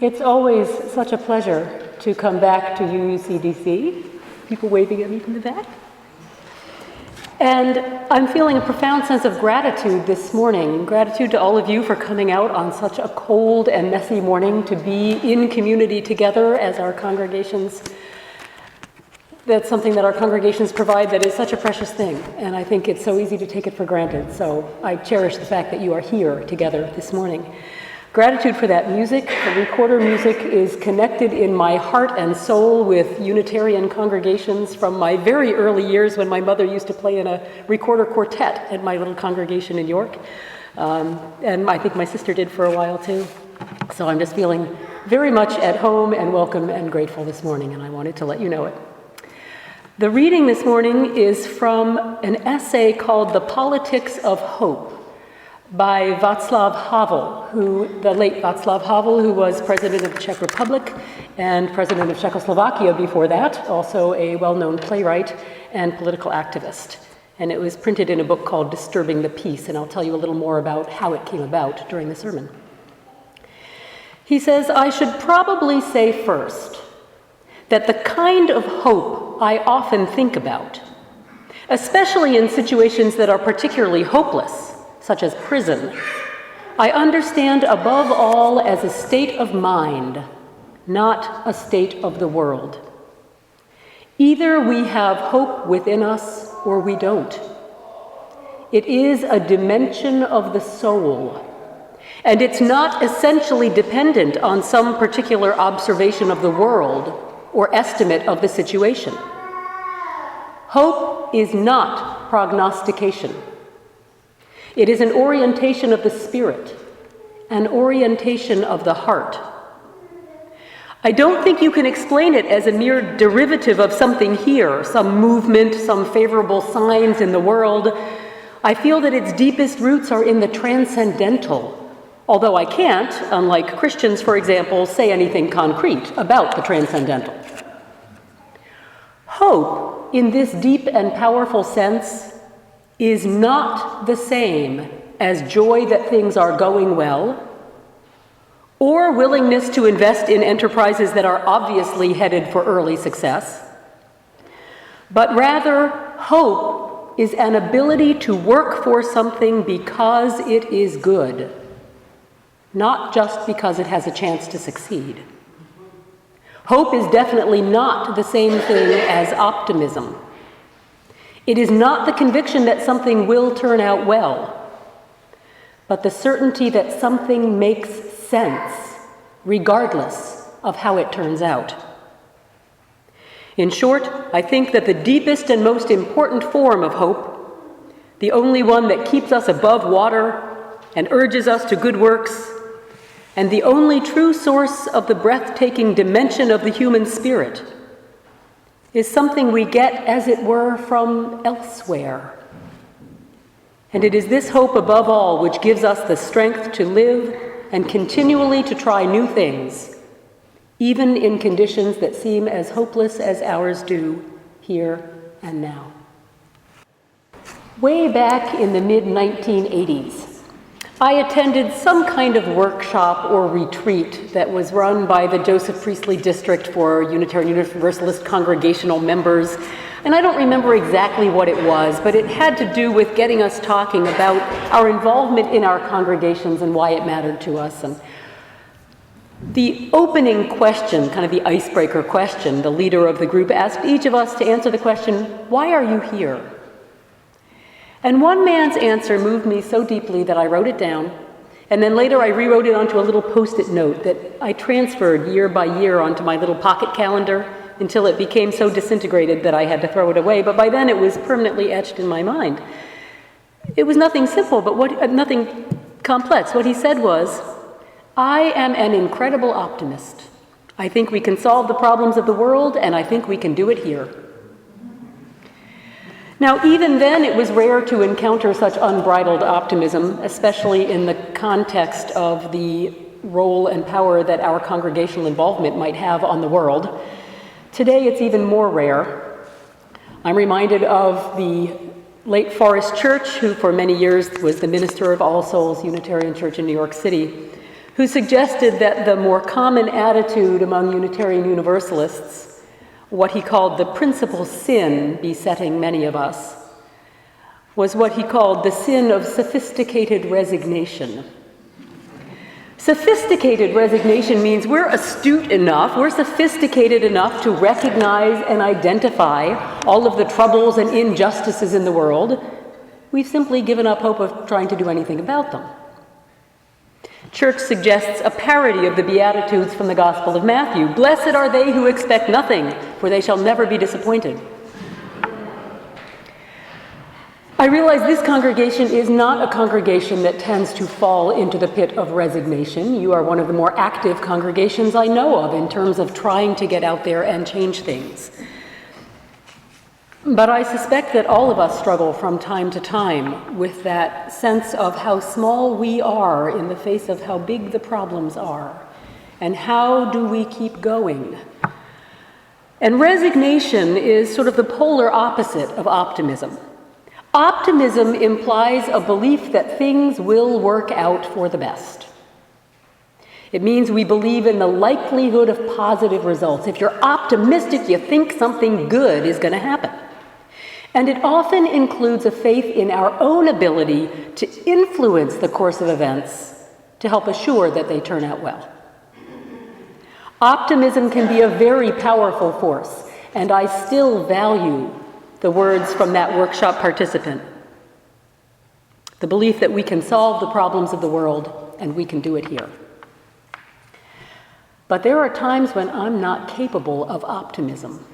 It's always such a pleasure to come back to UUCDC. People waving at me from the back. And I'm feeling a profound sense of gratitude this morning. Gratitude to all of you for coming out on such a cold and messy morning to be in community together as our congregations. That's something that our congregations provide that is such a precious thing. And I think it's so easy to take it for granted. So I cherish the fact that you are here together this morning. Gratitude for that music. The recorder music is connected in my heart and soul with Unitarian congregations from my very early years when my mother used to play in a recorder quartet at my little congregation in York. And I think my sister did for a while too. So I'm just feeling very much at home and welcome and grateful this morning, and I wanted to let you know it. The reading this morning is from an essay called The Politics of Hope by Václav Havel, the late Václav Havel, who was president of the Czech Republic and president of Czechoslovakia before that, also a well-known playwright and political activist. And it was printed in a book called Disturbing the Peace, and I'll tell you a little more about how it came about during the sermon. He says, I should probably say first that the kind of hope I often think about, especially in situations that are particularly hopeless, such as prison, I understand above all as a state of mind, not a state of the world. Either we have hope within us or we don't. It is a dimension of the soul, and it's not essentially dependent on some particular observation of the world or estimate of the situation. Hope is not prognostication. It is an orientation of the spirit, an orientation of the heart. I don't think you can explain it as a mere derivative of something here, some movement, some favorable signs in the world. I feel that its deepest roots are in the transcendental, although I can't, unlike Christians, for example, say anything concrete about the transcendental. Hope, in this deep and powerful sense, is not the same as joy that things are going well, or willingness to invest in enterprises that are obviously headed for early success, but rather hope is an ability to work for something because it is good, not just because it has a chance to succeed. Hope is definitely not the same thing as optimism. It is not the conviction that something will turn out well, but the certainty that something makes sense, regardless of how it turns out. In short, I think that the deepest and most important form of hope, the only one that keeps us above water and urges us to good works, and the only true source of the breathtaking dimension of the human spirit, is something we get, as it were, from elsewhere. And it is this hope above all which gives us the strength to live and continually to try new things, even in conditions that seem as hopeless as ours do here and now. Way back in the mid-1980s, I attended some kind of workshop or retreat that was run by the Joseph Priestley District for Unitarian Universalist congregational members. And I don't remember exactly what it was, but it had to do with getting us talking about our involvement in our congregations and why it mattered to us. And the opening question, kind of the icebreaker question, the leader of the group asked each of us to answer the question, why are you here? And one man's answer moved me so deeply that I wrote it down, and then later I rewrote it onto a little post-it note that I transferred year by year onto my little pocket calendar until it became so disintegrated that I had to throw it away, but by then it was permanently etched in my mind. It was nothing simple, but nothing complex. What he said was, I am an incredible optimist. I think we can solve the problems of the world, and I think we can do it here. Now, even then, it was rare to encounter such unbridled optimism, especially in the context of the role and power that our congregational involvement might have on the world. Today, it's even more rare. I'm reminded of the late Forrest Church, who for many years was the minister of All Souls Unitarian Church in New York City, who suggested that the more common attitude among Unitarian Universalists, what he called the principal sin besetting many of us, was what he called the sin of sophisticated resignation. Sophisticated resignation means we're astute enough, we're sophisticated enough to recognize and identify all of the troubles and injustices in the world. We've simply given up hope of trying to do anything about them. Church suggests a parody of the Beatitudes from the Gospel of Matthew. Blessed are they who expect nothing, for they shall never be disappointed. I realize this congregation is not a congregation that tends to fall into the pit of resignation. You are one of the more active congregations I know of in terms of trying to get out there and change things. But I suspect that all of us struggle from time to time with that sense of how small we are in the face of how big the problems are, and how do we keep going? And resignation is sort of the polar opposite of optimism. Optimism implies a belief that things will work out for the best. It means we believe in the likelihood of positive results. If you're optimistic, you think something good is going to happen. And it often includes a faith in our own ability to influence the course of events to help assure that they turn out well. Optimism can be a very powerful force, and I still value the words from that workshop participant. The belief that we can solve the problems of the world and we can do it here. But there are times when I'm not capable of optimism.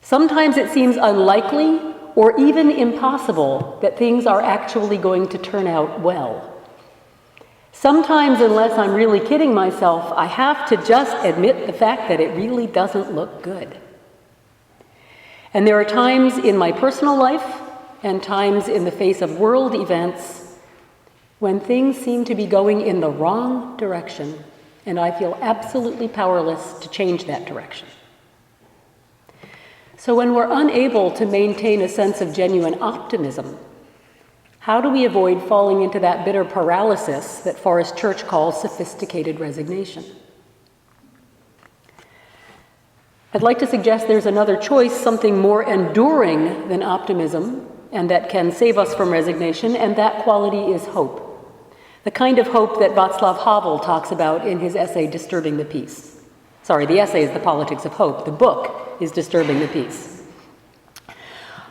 Sometimes it seems unlikely or even impossible that things are actually going to turn out well. Sometimes, unless I'm really kidding myself, I have to just admit the fact that it really doesn't look good. And there are times in my personal life and times in the face of world events when things seem to be going in the wrong direction, and I feel absolutely powerless to change that direction. So when we're unable to maintain a sense of genuine optimism, how do we avoid falling into that bitter paralysis that Forest Church calls sophisticated resignation? I'd like to suggest there's another choice, something more enduring than optimism, and that can save us from resignation, and that quality is hope. The kind of hope that Václav Havel talks about in his essay, Disturbing the Peace. Sorry, the essay is The Politics of Hope. The book is Disturbing the Peace.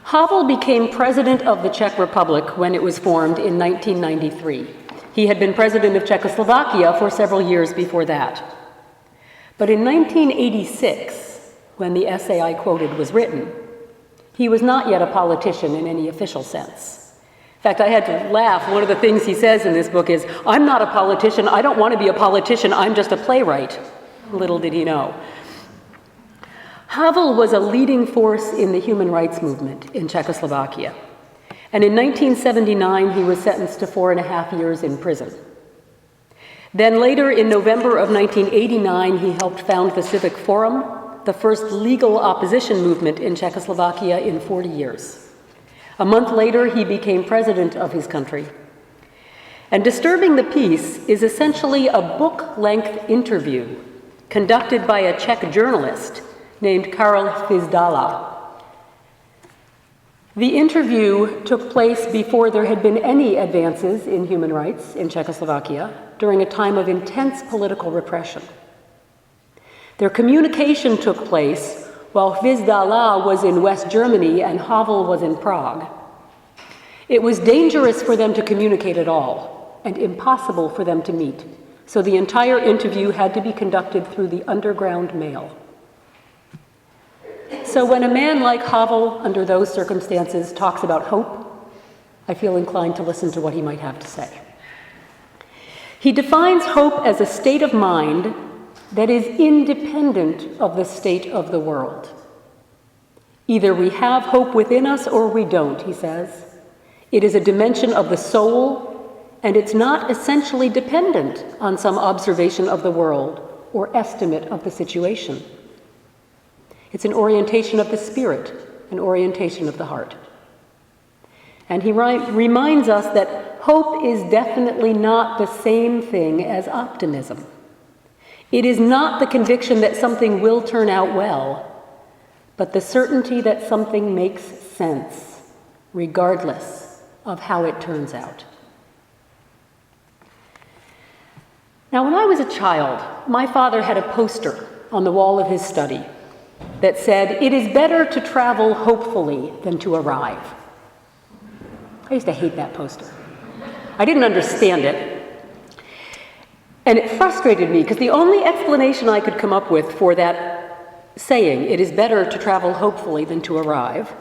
Havel became president of the Czech Republic when it was formed in 1993. He had been president of Czechoslovakia for several years before that. But in 1986, when the essay I quoted was written, he was not yet a politician in any official sense. In fact, I had to laugh. One of the things he says in this book is, I'm not a politician, I don't want to be a politician, I'm just a playwright. Little did he know. Havel was a leading force in the human rights movement in Czechoslovakia. And in 1979, he was sentenced to 4.5 years in prison. Then later, in November of 1989, he helped found the Civic Forum, the first legal opposition movement in Czechoslovakia in 40 years. A month later, he became president of his country. And Disturbing the Peace is essentially a book-length interview conducted by a Czech journalist named Karel Hvizdala. The interview took place before there had been any advances in human rights in Czechoslovakia during a time of intense political repression. Their communication took place while Hvizdala was in West Germany and Havel was in Prague. It was dangerous for them to communicate at all and impossible for them to meet, so the entire interview had to be conducted through the underground mail. So when a man like Havel, under those circumstances, talks about hope, I feel inclined to listen to what he might have to say. He defines hope as a state of mind that is independent of the state of the world. Either we have hope within us or we don't, he says. It is a dimension of the soul, and it's not essentially dependent on some observation of the world or estimate of the situation. It's an orientation of the spirit, an orientation of the heart. And he reminds us that hope is definitely not the same thing as optimism. It is not the conviction that something will turn out well, but the certainty that something makes sense, regardless of how it turns out. Now, when I was a child, my father had a poster on the wall of his study that said, "It is better to travel hopefully than to arrive." I used to hate that poster. I didn't understand it. And it frustrated me because the only explanation I could come up with for that saying, "It is better to travel hopefully than to arrive,"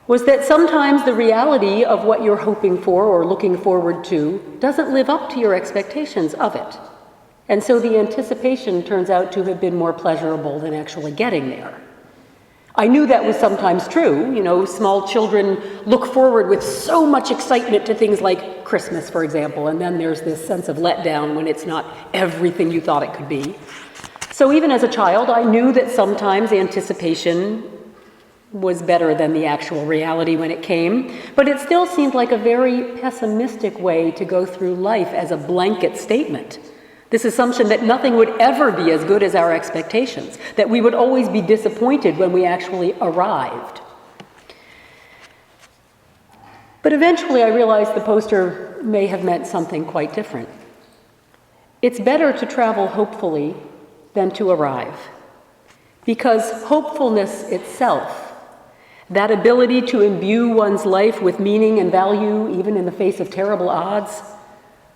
was that sometimes the reality of what you're hoping for or looking forward to doesn't live up to your expectations of it. And so the anticipation turns out to have been more pleasurable than actually getting there. I knew that was sometimes true. You know, small children look forward with so much excitement to things like Christmas, for example, and then there's this sense of letdown when it's not everything you thought it could be. So even as a child, I knew that sometimes anticipation was better than the actual reality when it came, but it still seemed like a very pessimistic way to go through life as a blanket statement. This assumption that nothing would ever be as good as our expectations, that we would always be disappointed when we actually arrived. But eventually I realized the poster may have meant something quite different. It's better to travel hopefully than to arrive, because hopefulness itself, that ability to imbue one's life with meaning and value even in the face of terrible odds,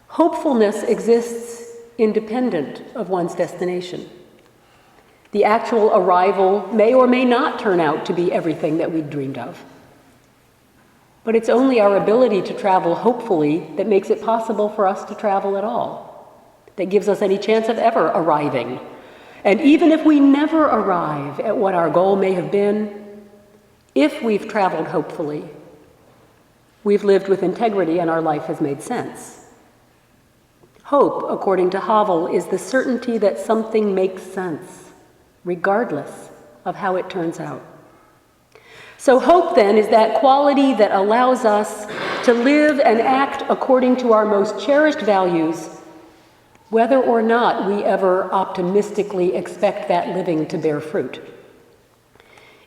hopefulness exists independent of one's destination. The actual arrival may or may not turn out to be everything that we'd dreamed of. But it's only our ability to travel hopefully that makes it possible for us to travel at all, that gives us any chance of ever arriving. And even if we never arrive at what our goal may have been, if we've traveled hopefully, we've lived with integrity and our life has made sense. Hope, according to Havel, is the certainty that something makes sense, regardless of how it turns out. So hope, then, is that quality that allows us to live and act according to our most cherished values, whether or not we ever optimistically expect that living to bear fruit.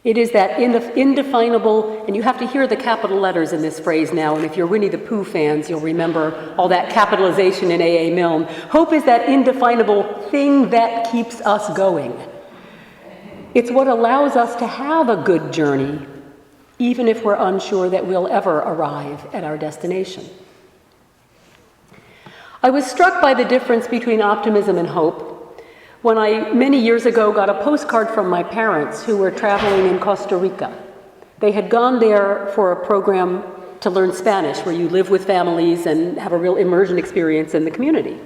It is that indefinable, and you have to hear the capital letters in this phrase now, and if you're Winnie the Pooh fans, you'll remember all that capitalization in A.A. Milne. Hope is that indefinable thing that keeps us going. It's what allows us to have a good journey, even if we're unsure that we'll ever arrive at our destination. I was struck by the difference between optimism and hope when I, many years ago, got a postcard from my parents who were traveling in Costa Rica. They had gone there for a program to learn Spanish, where you live with families and have a real immersion experience in the community.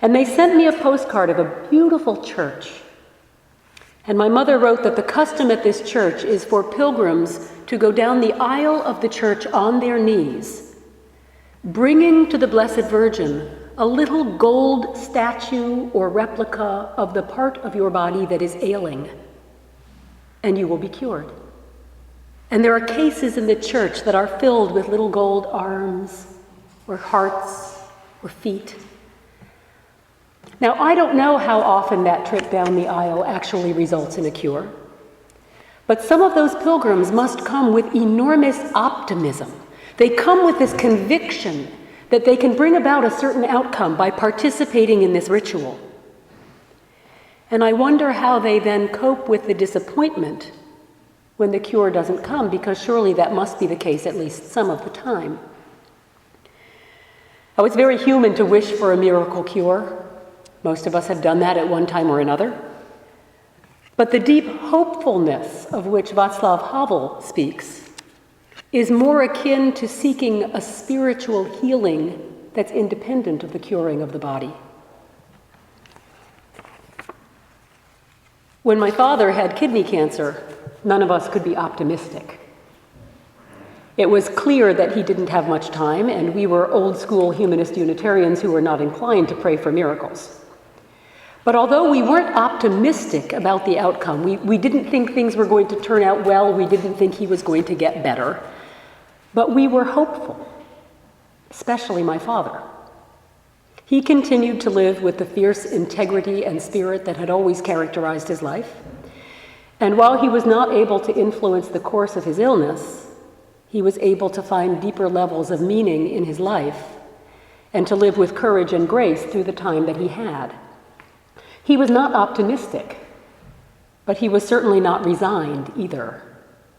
And they sent me a postcard of a beautiful church. And my mother wrote that the custom at this church is for pilgrims to go down the aisle of the church on their knees, bringing to the Blessed Virgin a little gold statue or replica of the part of your body that is ailing, and you will be cured. And there are cases in the church that are filled with little gold arms or hearts or feet. Now, I don't know how often that trip down the aisle actually results in a cure, but some of those pilgrims must come with enormous optimism. They come with this conviction that they can bring about a certain outcome by participating in this ritual. And I wonder how they then cope with the disappointment when the cure doesn't come, because surely that must be the case at least some of the time. Oh, it's very human to wish for a miracle cure. Most of us have done that at one time or another. But the deep hopefulness of which Václav Havel speaks is more akin to seeking a spiritual healing that's independent of the curing of the body. When my father had kidney cancer, none of us could be optimistic. It was clear that he didn't have much time, and we were old-school humanist Unitarians who were not inclined to pray for miracles. But although we weren't optimistic about the outcome, we didn't think things were going to turn out well, we didn't think he was going to get better, But we were hopeful, especially my father. He continued to live with the fierce integrity and spirit that had always characterized his life. And while he was not able to influence the course of his illness, he was able to find deeper levels of meaning in his life and to live with courage and grace through the time that he had. He was not optimistic, but he was certainly not resigned either.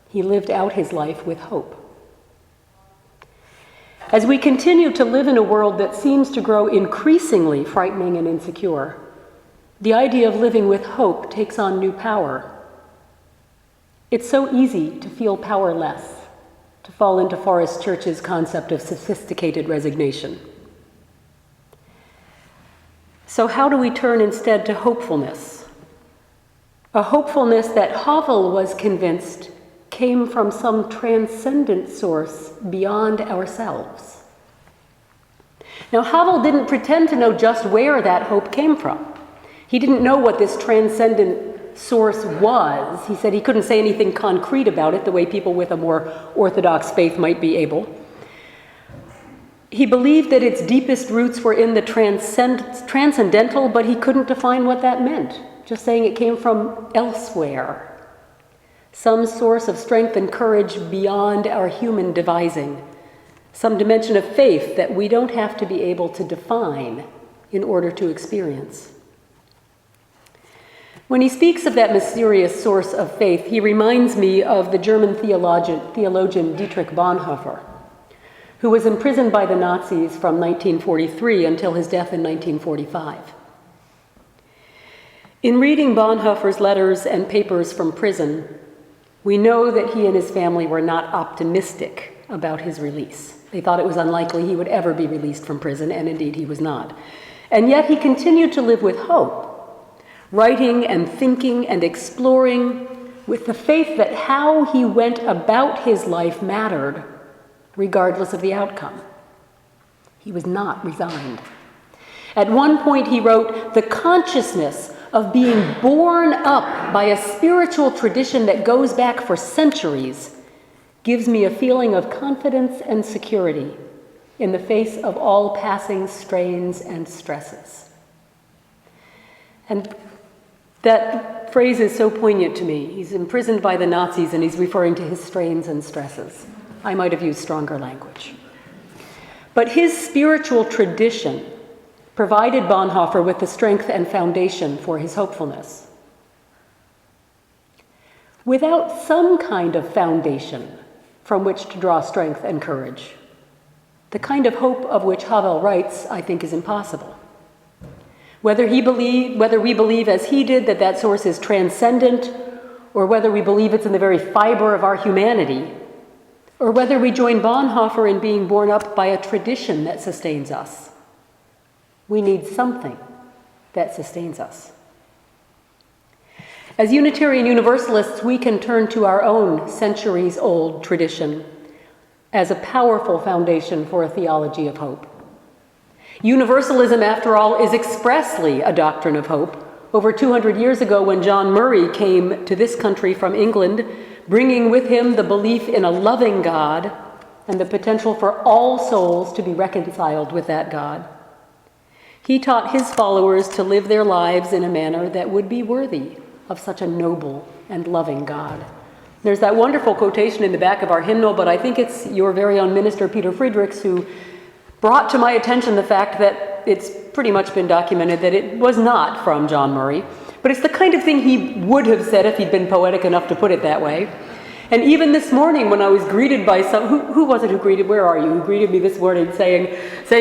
He lived out his life with hope. As we continue to live in a world that seems to grow increasingly frightening and insecure, the idea of living with hope takes on new power. It's so easy to feel powerless, to fall into Forrest Church's concept of sophisticated resignation. So how do we turn instead to hopefulness? A hopefulness that Havel was convinced came from some transcendent source beyond ourselves. Now, Havel didn't pretend to know just where that hope came from. He didn't know what this transcendent source was. He said he couldn't say anything concrete about it the way people with a more orthodox faith might be able. He believed that its deepest roots were in the transcendental, but he couldn't define what that meant, just saying it came from elsewhere. Some source of strength and courage beyond our human devising, some dimension of faith that we don't have to be able to define in order to experience. When he speaks of that mysterious source of faith, he reminds me of the German theologian Dietrich Bonhoeffer, who was imprisoned by the Nazis from 1943 until his death in 1945. In reading Bonhoeffer's letters and papers from prison, we know that he and his family were not optimistic about his release. They thought it was unlikely he would ever be released from prison, and indeed he was not. And yet he continued to live with hope, writing and thinking and exploring with the faith that how he went about his life mattered, regardless of the outcome. He was not resigned. At one point he wrote, "The consciousness of being born up by a spiritual tradition that goes back for centuries gives me a feeling of confidence and security in the face of all passing strains and stresses." And that phrase is so poignant to me. He's imprisoned by the Nazis and he's referring to his strains and stresses. I might have used stronger language. But his spiritual tradition provided Bonhoeffer with the strength and foundation for his hopefulness. Without some kind of foundation from which to draw strength and courage, the kind of hope of which Havel writes, I think, is impossible. Whether we believe as he did that that source is transcendent, or whether we believe it's in the very fiber of our humanity, or whether we join Bonhoeffer in being borne up by a tradition that sustains us, we need something that sustains us. As Unitarian Universalists, we can turn to our own centuries-old tradition as a powerful foundation for a theology of hope. Universalism, after all, is expressly a doctrine of hope. Over 200 years ago, when John Murray came to this country from England, bringing with him the belief in a loving God and the potential for all souls to be reconciled with that God, he taught his followers to live their lives in a manner that would be worthy of such a noble and loving God. There's that wonderful quotation in the back of our hymnal, but I think it's your very own minister, Peter Friedrichs, who brought to my attention the fact that it's pretty much been documented that it was not from John Murray, but it's the kind of thing he would have said if he'd been poetic enough to put it that way. And even this morning when I was greeted by who was it who greeted, where are you, who greeted me this morning saying,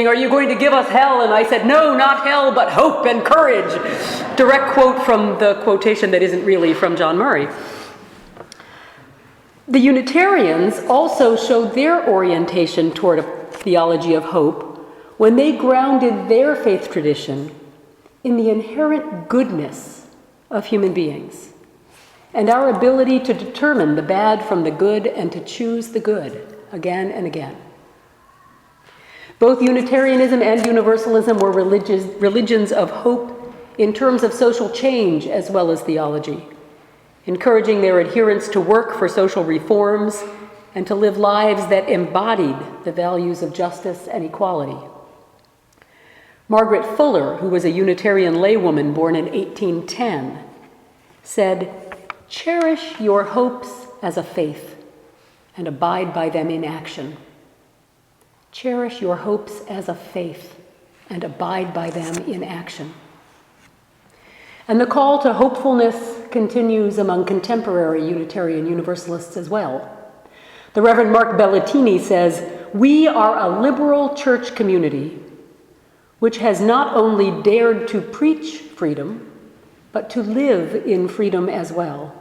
"Are you going to give us hell?" And I said, "No, not hell, but hope and courage." Direct quote from the quotation that isn't really from John Murray. The Unitarians also showed their orientation toward a theology of hope when they grounded their faith tradition in the inherent goodness of human beings and our ability to determine the bad from the good and to choose the good again and again. Both Unitarianism and Universalism were religions of hope in terms of social change as well as theology, encouraging their adherents to work for social reforms and to live lives that embodied the values of justice and equality. Margaret Fuller, who was a Unitarian laywoman born in 1810, said, "Cherish your hopes as a faith and abide by them in action." Cherish your hopes as a faith and abide by them in action. And the call to hopefulness continues among contemporary Unitarian Universalists as well. The Reverend Mark Bellatini says, "We are a liberal church community which has not only dared to preach freedom, but to live in freedom as well,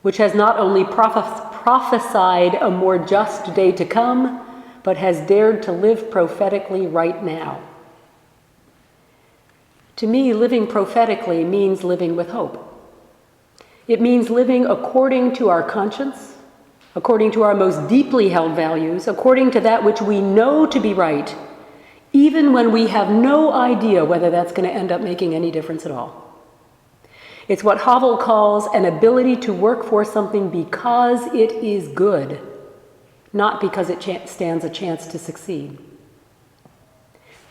which has not only prophesied a more just day to come, but has dared to live prophetically right now." To me, living prophetically means living with hope. It means living according to our conscience, according to our most deeply held values, according to that which we know to be right, even when we have no idea whether that's going to end up making any difference at all. It's what Havel calls an ability to work for something because it is good, not because it stands a chance to succeed.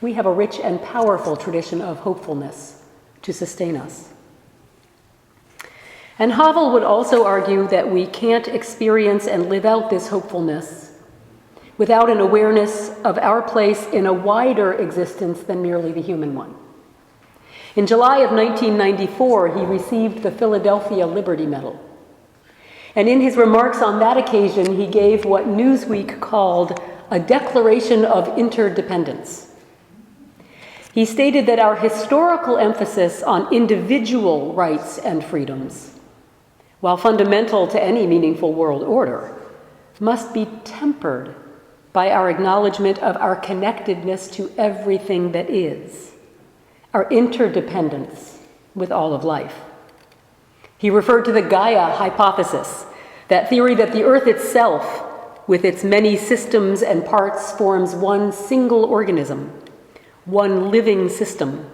We have a rich and powerful tradition of hopefulness to sustain us. And Havel would also argue that we can't experience and live out this hopefulness without an awareness of our place in a wider existence than merely the human one. In July of 1994, he received the Philadelphia Liberty Medal. And in his remarks on that occasion, he gave what Newsweek called a declaration of interdependence. He stated that our historical emphasis on individual rights and freedoms, while fundamental to any meaningful world order, must be tempered by our acknowledgement of our connectedness to everything that is, our interdependence with all of life. He referred to the Gaia hypothesis, that theory that the earth itself, with its many systems and parts, forms one single organism, one living system,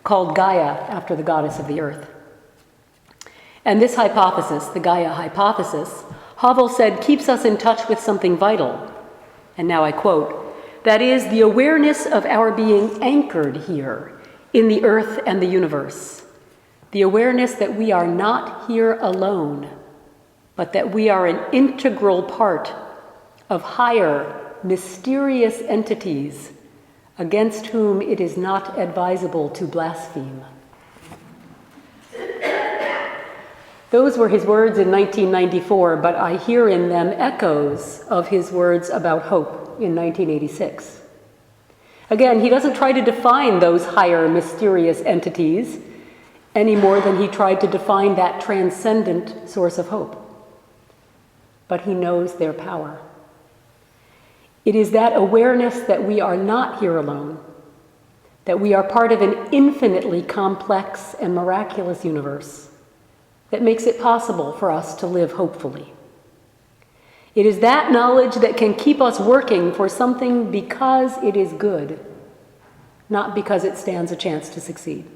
called Gaia after the goddess of the earth. And this hypothesis, the Gaia hypothesis, Havel said keeps us in touch with something vital. And now I quote, "That is the awareness of our being anchored here in the earth and the universe. The awareness that we are not here alone, but that we are an integral part of higher, mysterious entities against whom it is not advisable to blaspheme." Those were his words in 1994, but I hear in them echoes of his words about hope in 1986. Again, he doesn't try to define those higher, mysterious entities any more than he tried to define that transcendent source of hope. But he knows their power. It is that awareness that we are not here alone, that we are part of an infinitely complex and miraculous universe, that makes it possible for us to live hopefully. It is that knowledge that can keep us working for something because it is good, not because it stands a chance to succeed.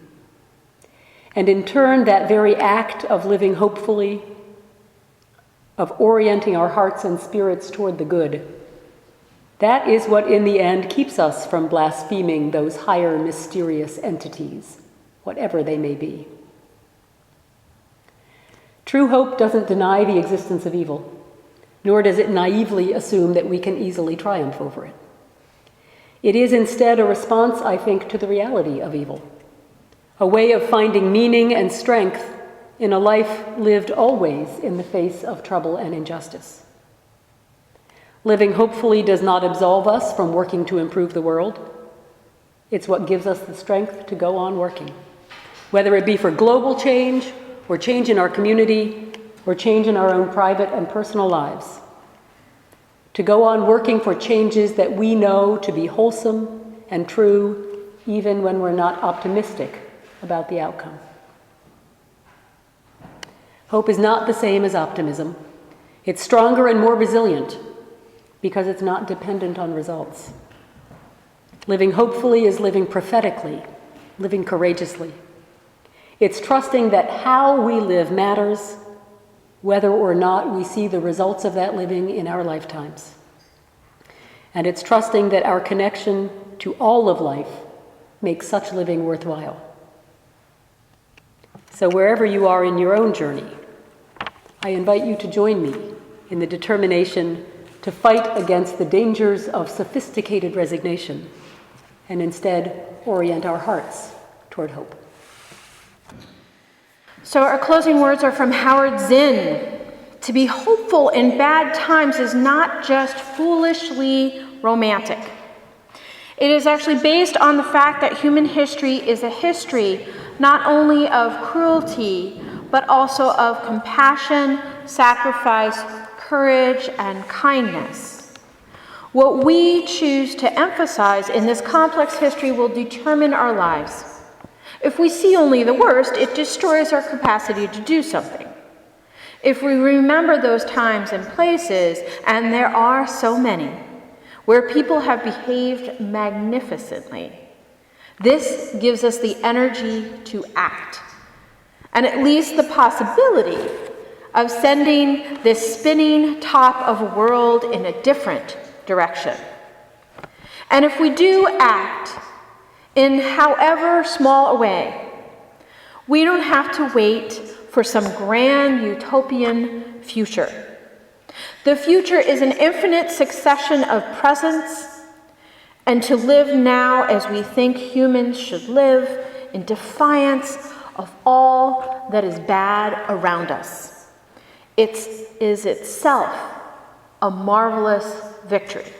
And in turn, that very act of living hopefully, of orienting our hearts and spirits toward the good, that is what in the end keeps us from blaspheming those higher mysterious entities, whatever they may be. True hope doesn't deny the existence of evil, nor does it naively assume that we can easily triumph over it. It is instead a response, I think, to the reality of evil, a way of finding meaning and strength in a life lived always in the face of trouble and injustice. Living hopefully does not absolve us from working to improve the world. It's what gives us the strength to go on working, whether it be for global change, or change in our community, or change in our own private and personal lives. To go on working for changes that we know to be wholesome and true, even when we're not optimistic about the outcome. Hope is not the same as optimism. It's stronger and more resilient because it's not dependent on results. Living hopefully is living prophetically, living courageously. It's trusting that how we live matters whether or not we see the results of that living in our lifetimes. And it's trusting that our connection to all of life makes such living worthwhile. So wherever you are in your own journey, I invite you to join me in the determination to fight against the dangers of sophisticated resignation and instead orient our hearts toward hope. So our closing words are from Howard Zinn. To be hopeful in bad times is not just foolishly romantic. It is actually based on the fact that human history is a history not only of cruelty, but also of compassion, sacrifice, courage, and kindness. What we choose to emphasize in this complex history will determine our lives. If we see only the worst, it destroys our capacity to do something. If we remember those times and places, and there are so many, where people have behaved magnificently, this gives us the energy to act, and at least the possibility of sending this spinning top of a world in a different direction. And if we do act in however small a way, we don't have to wait for some grand utopian future. The future is an infinite succession of presents, and to live now as we think humans should live, in defiance of all that is bad around us. It is itself a marvelous victory.